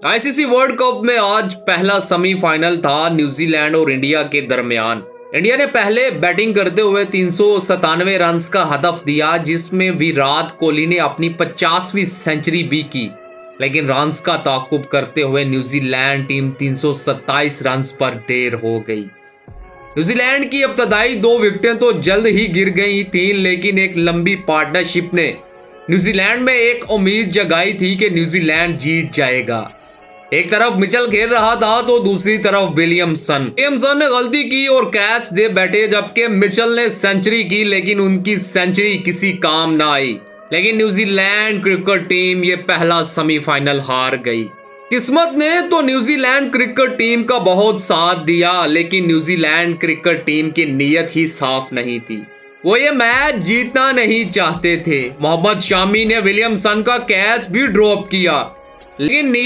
ICC world cup में आज पहला सेमीफाइनल था न्यूजीलैंड और इंडिया के दरमियान। इंडिया ने पहले बैटिंग करते हुए 397 रन का हदफ दिया, जिसमें विराट कोहली ने अपनी 50वीं सेंचुरी भी की। लेकिन रन का ताकुब करते हुए न्यूजीलैंड टीम 327 रन पर ढेर हो गई। न्यूजीलैंड की इब्तदाई 2 विकेटें तो जल्द ही गिर गई थीं, लेकिन एक लंबी पार्टनरशिप ने न्यूजीलैंड में एक उम्मीद जगाई थी कि न्यूजीलैंड जीत जाएगा। एक तरफ मिचेल खेल रहा था तो दूसरी तरफ विलियमसन ने गलती की और कैच दे बैठे, जबकि मिचेल ने सेंचुरी की, लेकिन उनकी सेंचुरी किसी काम ना आई। लेकिन न्यूजीलैंड क्रिकेट टीम ये पहला सेमीफाइनल हार गई। किस्मत ने तो न्यूजीलैंड क्रिकेट टीम का बहुत साथ दिया, लेकिन न्यूजीलैंड क्रिकेट टीम की नीयत ही साफ नहीं थी। वो ये मैच जीतना नहीं चाहते थे। मोहम्मद शामी ने विलियमसन का कैच भी ड्रॉप किया, लेकिन